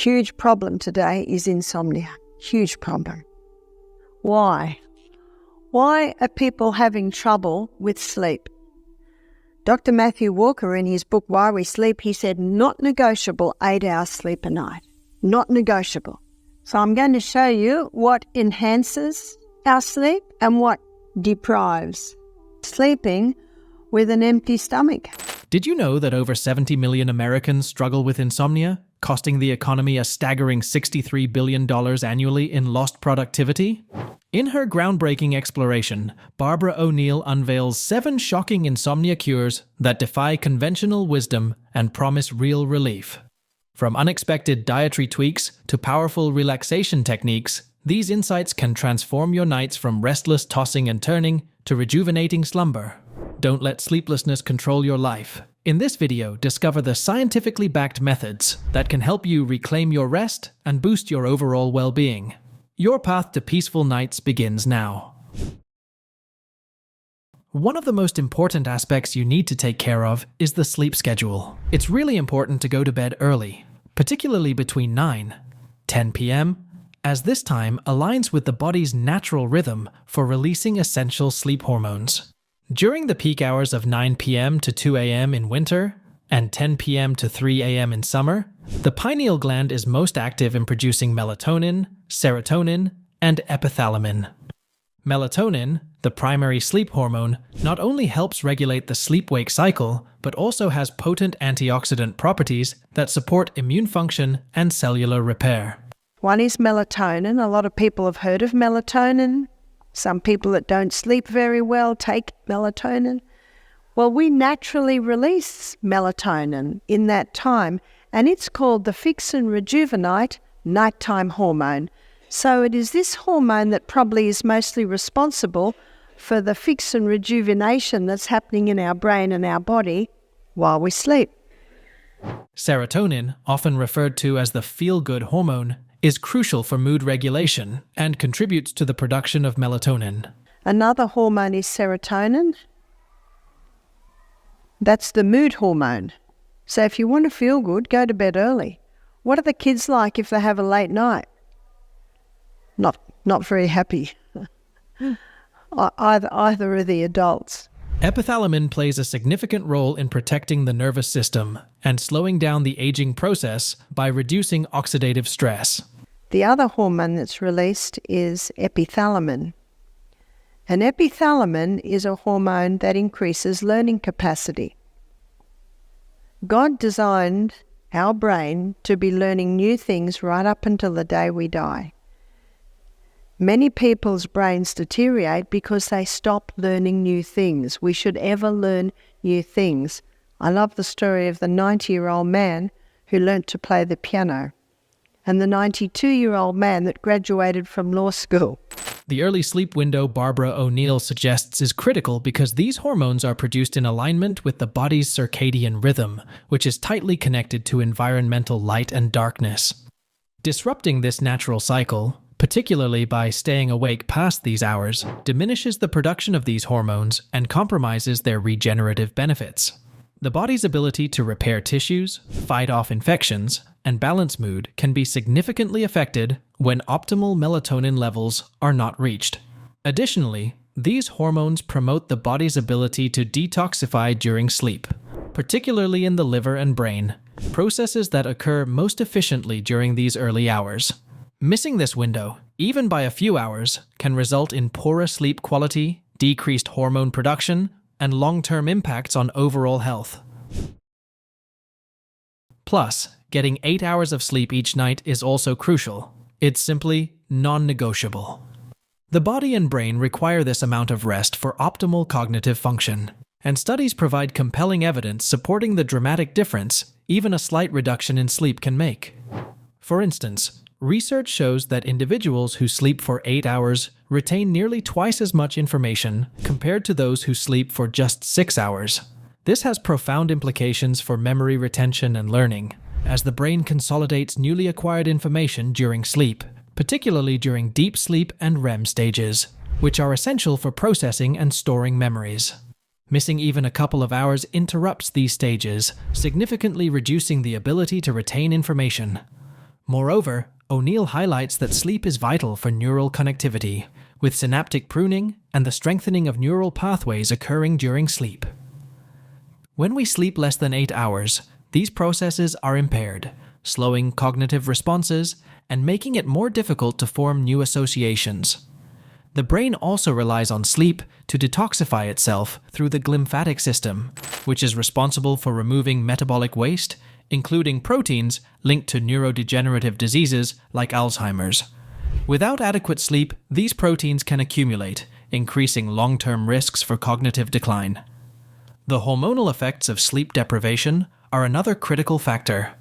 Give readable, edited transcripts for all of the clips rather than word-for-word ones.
Huge problem today is insomnia. Huge problem. Why? Why are people having trouble with sleep? Dr. Matthew Walker, in his book Why We Sleep, he said not negotiable 8 hours sleep a night. Not negotiable. So I'm going to show you what enhances our sleep and what deprives. Sleeping with an empty stomach. Did you know that over 70 million Americans struggle with insomnia, costing the economy a staggering $63 billion annually in lost productivity? In her groundbreaking exploration, Barbara O'Neill unveils 7 shocking insomnia cures that defy conventional wisdom and promise real relief. From unexpected dietary tweaks to powerful relaxation techniques, these insights can transform your nights from restless tossing and turning to rejuvenating slumber. Don't let sleeplessness control your life. In this video, discover the scientifically backed methods that can help you reclaim your rest and boost your overall well-being. Your path to peaceful nights begins now. One of the most important aspects you need to take care of is the sleep schedule. It's really important to go to bed early, particularly between 9–10 p.m., as this time aligns with the body's natural rhythm for releasing essential sleep hormones. During the peak hours of 9 p.m. to 2 a.m. in winter and 10 p.m. to 3 a.m. in summer, the pineal gland is most active in producing melatonin, serotonin, and epithalamin. Melatonin, the primary sleep hormone, not only helps regulate the sleep-wake cycle, but also has potent antioxidant properties that support immune function and cellular repair. One is melatonin. A lot of people have heard of melatonin. Some people that don't sleep very well take melatonin. Well, we naturally release melatonin in that time, and it's called the fix and rejuvenate nighttime hormone. So it is this hormone that probably is mostly responsible for the fix and rejuvenation that's happening in our brain and our body while we sleep. Serotonin, often referred to as the feel-good hormone, is crucial for mood regulation and contributes to the production of melatonin. Another hormone is serotonin. That's the mood hormone. So if you want to feel good, go to bed early. What are the kids like if they have a late night? Not very happy. Either are the adults. Epithalamin plays a significant role in protecting the nervous system and slowing down the aging process by reducing oxidative stress. The other hormone that's released is epithalamin. And epithalamin is a hormone that increases learning capacity. God designed our brain to be learning new things right up until the day we die. Many people's brains deteriorate because they stop learning new things. We should ever learn new things. I love the story of the 90-year-old man who learnt to play the piano and the 92-year-old man that graduated from law school. The early sleep window Barbara O'Neill suggests is critical because these hormones are produced in alignment with the body's circadian rhythm, which is tightly connected to environmental light and darkness. Disrupting this natural cycle, particularly by staying awake past these hours, diminishes the production of these hormones and compromises their regenerative benefits. The body's ability to repair tissues, fight off infections, and balance mood can be significantly affected when optimal melatonin levels are not reached. Additionally, these hormones promote the body's ability to detoxify during sleep, particularly in the liver and brain, processes that occur most efficiently during these early hours. Missing this window, even by a few hours, can result in poorer sleep quality, decreased hormone production, and long-term impacts on overall health. Plus, getting 8 hours of sleep each night is also crucial. It's simply non-negotiable. The body and brain require this amount of rest for optimal cognitive function, and studies provide compelling evidence supporting the dramatic difference even a slight reduction in sleep can make. For instance, research shows that individuals who sleep for 8 hours retain nearly twice as much information compared to those who sleep for just 6 hours. This has profound implications for memory retention and learning, as the brain consolidates newly acquired information during sleep, particularly during deep sleep and REM stages, which are essential for processing and storing memories. Missing even a couple of hours interrupts these stages, significantly reducing the ability to retain information. Moreover, O'Neill highlights that sleep is vital for neural connectivity, with synaptic pruning and the strengthening of neural pathways occurring during sleep. When we sleep less than 8 hours, these processes are impaired, slowing cognitive responses and making it more difficult to form new associations. The brain also relies on sleep to detoxify itself through the glymphatic system, which is responsible for removing metabolic waste, including proteins linked to neurodegenerative diseases like Alzheimer's. Without adequate sleep, these proteins can accumulate, increasing long-term risks for cognitive decline. The hormonal effects of sleep deprivation are another critical factor.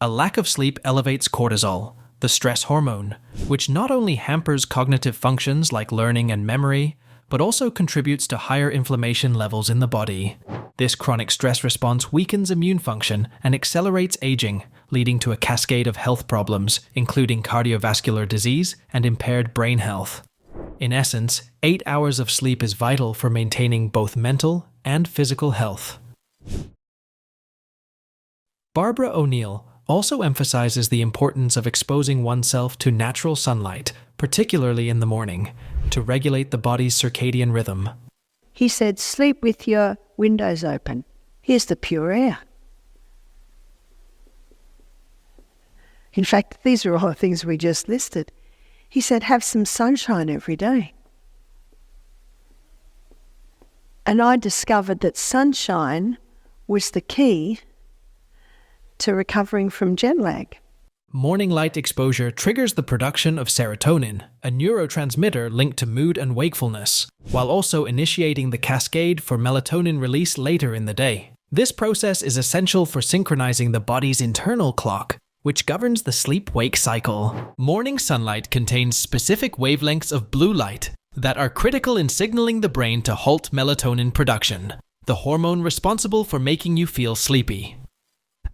A lack of sleep elevates cortisol, the stress hormone, which not only hampers cognitive functions like learning and memory, but also contributes to higher inflammation levels in the body. This chronic stress response weakens immune function and accelerates aging, leading to a cascade of health problems, including cardiovascular disease and impaired brain health. In essence, 8 hours of sleep is vital for maintaining both mental and physical health. Barbara O'Neill also emphasizes the importance of exposing oneself to natural sunlight, particularly in the morning, to regulate the body's circadian rhythm. He said, sleep with your windows open. Here's the pure air. In fact, these are all the things we just listed. He said, have some sunshine every day. And I discovered that sunshine was the key to recovering from jet lag. Morning light exposure triggers the production of serotonin, a neurotransmitter linked to mood and wakefulness, while also initiating the cascade for melatonin release later in the day. This process is essential for synchronizing the body's internal clock, which governs the sleep-wake cycle. Morning sunlight contains specific wavelengths of blue light that are critical in signaling the brain to halt melatonin production, the hormone responsible for making you feel sleepy.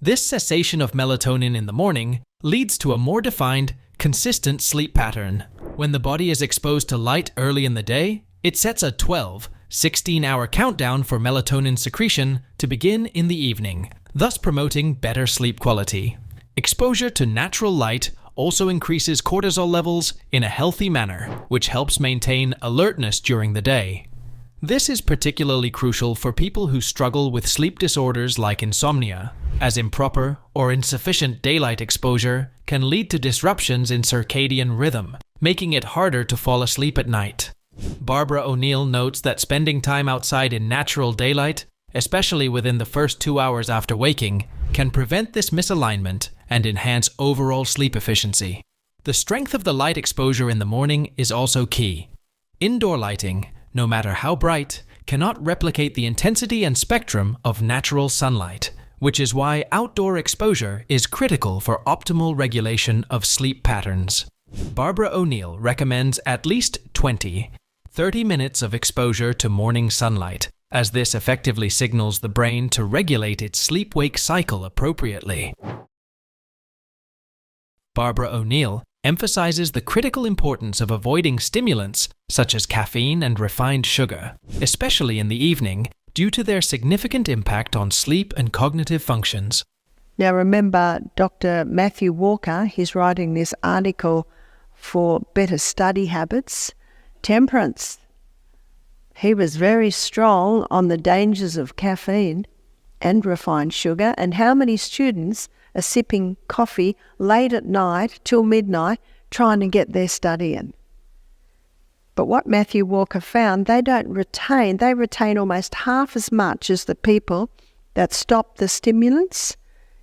This cessation of melatonin in the morning leads to a more defined, consistent sleep pattern. When the body is exposed to light early in the day, it sets a 16-hour countdown for melatonin secretion to begin in the evening, thus promoting better sleep quality. Exposure to natural light also increases cortisol levels in a healthy manner, which helps maintain alertness during the day. This is particularly crucial for people who struggle with sleep disorders like insomnia, as improper or insufficient daylight exposure can lead to disruptions in circadian rhythm, making it harder to fall asleep at night. Barbara O'Neill notes that spending time outside in natural daylight, especially within the first 2 hours after waking, can prevent this misalignment and enhance overall sleep efficiency. The strength of the light exposure in the morning is also key. Indoor lighting, no matter how bright, cannot replicate the intensity and spectrum of natural sunlight, which is why outdoor exposure is critical for optimal regulation of sleep patterns. Barbara O'Neill recommends at least 30 minutes of exposure to morning sunlight, as this effectively signals the brain to regulate its sleep-wake cycle appropriately. Barbara O'Neill emphasizes the critical importance of avoiding stimulants such as caffeine and refined sugar, especially in the evening, due to their significant impact on sleep and cognitive functions. Now remember, Dr. Matthew Walker, he's writing this article for Better Study Habits, Temperance. He was very strong on the dangers of caffeine and refined sugar, and how many students are sipping coffee late at night till midnight trying to get their study in. But what Matthew Walker found, they retain almost half as much as the people that stop the stimulants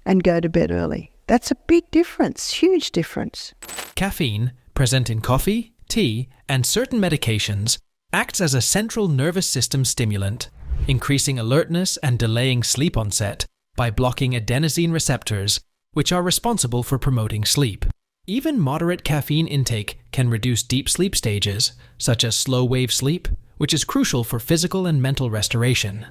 and go to bed early. That's a big difference, huge difference. Caffeine, present in coffee, tea, and certain medications, acts as a central nervous system stimulant, increasing alertness and delaying sleep onset by blocking adenosine receptors, which are responsible for promoting sleep. Even moderate caffeine intake can reduce deep sleep stages, such as slow-wave sleep, which is crucial for physical and mental restoration.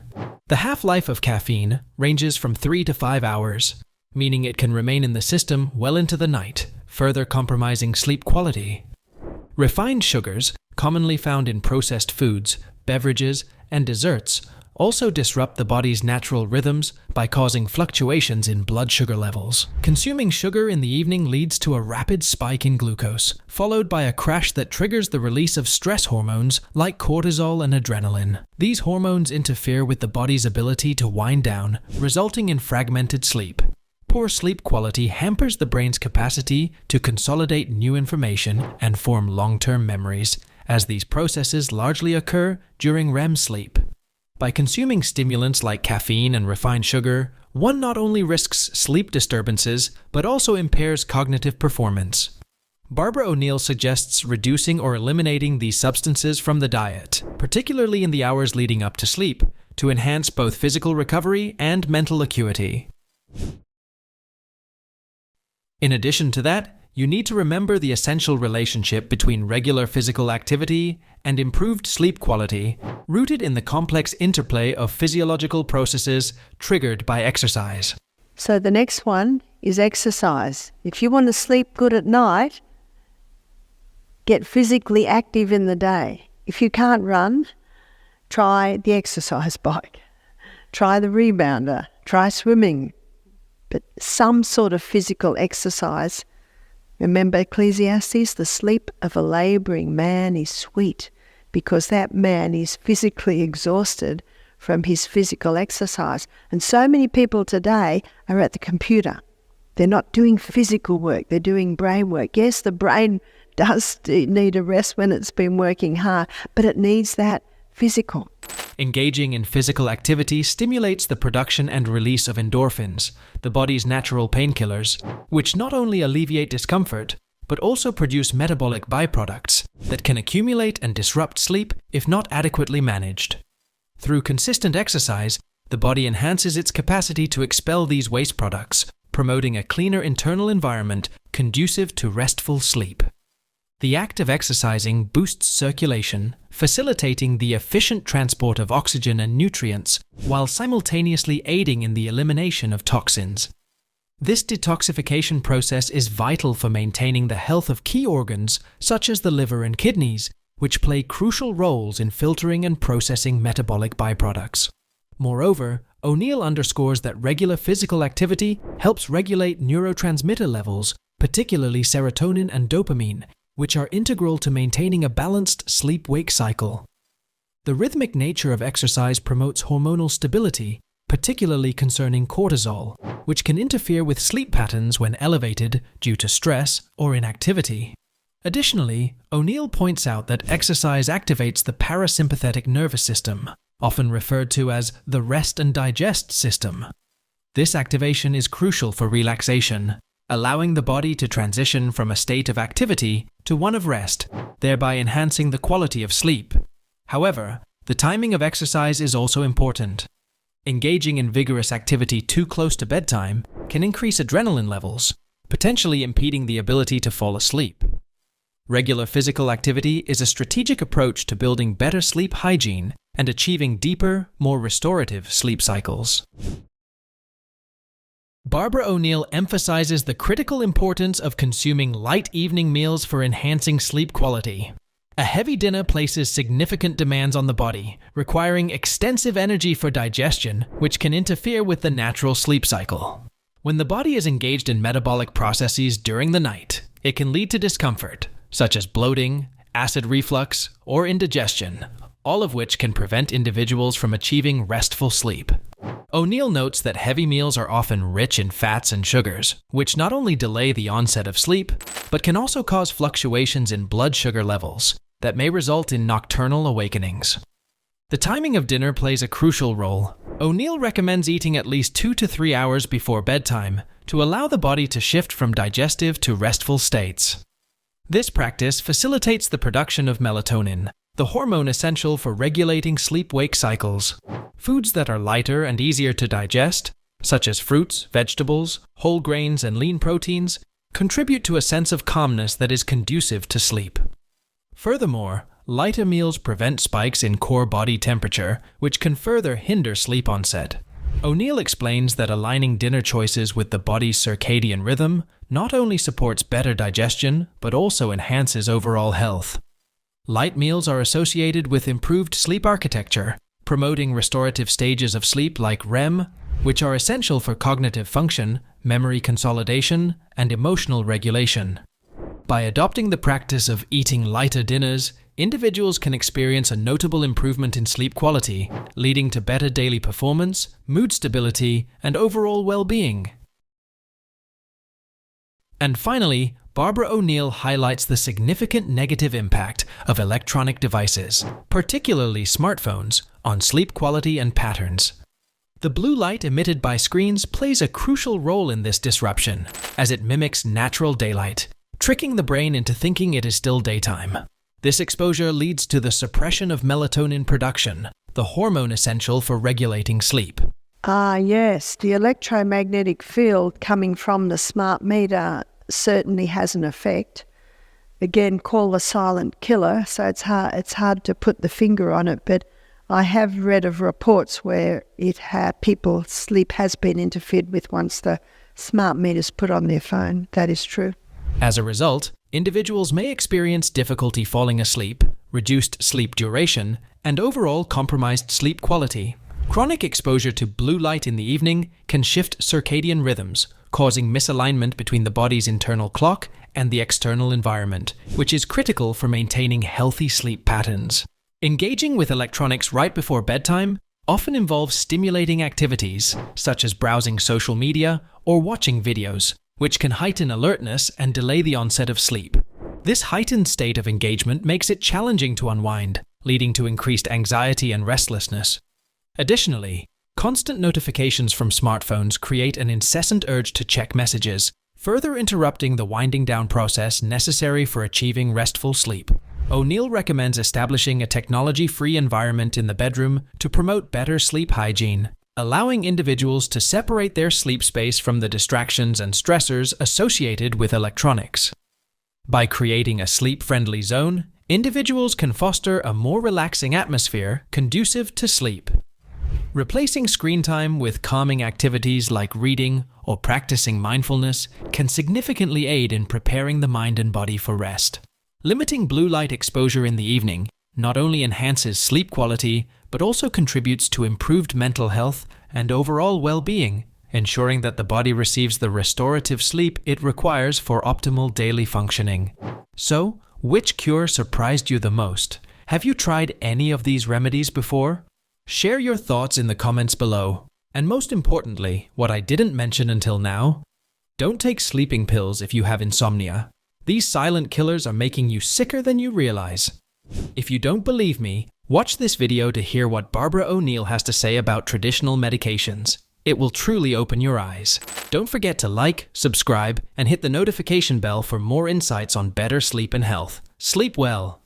The half-life of caffeine ranges from 3 to 5 hours, meaning it can remain in the system well into the night, further compromising sleep quality. Refined sugars, commonly found in processed foods, beverages, and desserts, also disrupt the body's natural rhythms by causing fluctuations in blood sugar levels. Consuming sugar in the evening leads to a rapid spike in glucose, followed by a crash that triggers the release of stress hormones like cortisol and adrenaline. These hormones interfere with the body's ability to wind down, resulting in fragmented sleep. Poor sleep quality hampers the brain's capacity to consolidate new information and form long-term memories, as these processes largely occur during REM sleep. By consuming stimulants like caffeine and refined sugar, one not only risks sleep disturbances, but also impairs cognitive performance. Barbara O'Neill suggests reducing or eliminating these substances from the diet, particularly in the hours leading up to sleep, to enhance both physical recovery and mental acuity. In addition to that, you need to remember the essential relationship between regular physical activity and improved sleep quality, rooted in the complex interplay of physiological processes triggered by exercise. So the next one is exercise. If you want to sleep good at night, get physically active in the day. If you can't run, try the exercise bike, try the rebounder, try swimming, but some sort of physical exercise. Remember Ecclesiastes, the sleep of a labouring man is sweet, because that man is physically exhausted from his physical exercise. And so many people today are at the computer. They're not doing physical work, they're doing brain work. Yes, the brain does need a rest when it's been working hard, but it needs that physical. Engaging in physical activity stimulates the production and release of endorphins, the body's natural painkillers, which not only alleviate discomfort, but also produce metabolic byproducts that can accumulate and disrupt sleep if not adequately managed. Through consistent exercise, the body enhances its capacity to expel these waste products, promoting a cleaner internal environment conducive to restful sleep. The act of exercising boosts circulation, facilitating the efficient transport of oxygen and nutrients, while simultaneously aiding in the elimination of toxins. This detoxification process is vital for maintaining the health of key organs such as the liver and kidneys, which play crucial roles in filtering and processing metabolic byproducts. Moreover, O'Neill underscores that regular physical activity helps regulate neurotransmitter levels, particularly serotonin and dopamine, which are integral to maintaining a balanced sleep-wake cycle. The rhythmic nature of exercise promotes hormonal stability, particularly concerning cortisol, which can interfere with sleep patterns when elevated due to stress or inactivity. Additionally, O'Neill points out that exercise activates the parasympathetic nervous system, often referred to as the rest and digest system. This activation is crucial for relaxation, allowing the body to transition from a state of activity to one of rest, thereby enhancing the quality of sleep. However, the timing of exercise is also important. Engaging in vigorous activity too close to bedtime can increase adrenaline levels, potentially impeding the ability to fall asleep. Regular physical activity is a strategic approach to building better sleep hygiene and achieving deeper, more restorative sleep cycles. Barbara O'Neill emphasizes the critical importance of consuming light evening meals for enhancing sleep quality. A heavy dinner places significant demands on the body, requiring extensive energy for digestion, which can interfere with the natural sleep cycle. When the body is engaged in metabolic processes during the night, it can lead to discomfort, such as bloating, acid reflux, or indigestion, all of which can prevent individuals from achieving restful sleep. O'Neill notes that heavy meals are often rich in fats and sugars, which not only delay the onset of sleep, but can also cause fluctuations in blood sugar levels that may result in nocturnal awakenings. The timing of dinner plays a crucial role. O'Neill recommends eating at least 2 to 3 hours before bedtime to allow the body to shift from digestive to restful states. This practice facilitates the production of melatonin, the hormone essential for regulating sleep-wake cycles. Foods that are lighter and easier to digest, such as fruits, vegetables, whole grains, and lean proteins, contribute to a sense of calmness that is conducive to sleep. Furthermore, lighter meals prevent spikes in core body temperature, which can further hinder sleep onset. O'Neill explains that aligning dinner choices with the body's circadian rhythm not only supports better digestion, but also enhances overall health. Light meals are associated with improved sleep architecture, promoting restorative stages of sleep like REM, which are essential for cognitive function, memory consolidation, and emotional regulation. By adopting the practice of eating lighter dinners, individuals can experience a notable improvement in sleep quality, leading to better daily performance, mood stability, and overall well-being. And finally, Barbara O'Neill highlights the significant negative impact of electronic devices, particularly smartphones, on sleep quality and patterns. The blue light emitted by screens plays a crucial role in this disruption, as it mimics natural daylight, tricking the brain into thinking it is still daytime. This exposure leads to the suppression of melatonin production, the hormone essential for regulating sleep. Ah, yes, the electromagnetic field coming from the smart meter certainly has an effect. Again, call the silent killer, so it's hard to put the finger on it, but I have read of reports where people's sleep has been interfered with once the smart meter's put on their phone. That is true. As a result, individuals may experience difficulty falling asleep, reduced sleep duration, and overall compromised sleep quality. Chronic exposure to blue light in the evening can shift circadian rhythms, causing misalignment between the body's internal clock and the external environment, which is critical for maintaining healthy sleep patterns. Engaging with electronics right before bedtime often involves stimulating activities, such as browsing social media or watching videos, which can heighten alertness and delay the onset of sleep. This heightened state of engagement makes it challenging to unwind, leading to increased anxiety and restlessness. Additionally, constant notifications from smartphones create an incessant urge to check messages, further interrupting the winding down process necessary for achieving restful sleep. O'Neill recommends establishing a technology-free environment in the bedroom to promote better sleep hygiene, allowing individuals to separate their sleep space from the distractions and stressors associated with electronics. By creating a sleep-friendly zone, individuals can foster a more relaxing atmosphere conducive to sleep. Replacing screen time with calming activities like reading or practicing mindfulness can significantly aid in preparing the mind and body for rest. Limiting blue light exposure in the evening not only enhances sleep quality, but also contributes to improved mental health and overall well-being, ensuring that the body receives the restorative sleep it requires for optimal daily functioning. So, which cure surprised you the most? Have you tried any of these remedies before? Share your thoughts in the comments below. And most importantly, what I didn't mention until now, don't take sleeping pills if you have insomnia. These silent killers are making you sicker than you realize. If you don't believe me, watch this video to hear what Barbara O'Neill has to say about traditional medications. It will truly open your eyes. Don't forget to like, subscribe, and hit the notification bell for more insights on better sleep and health. Sleep well.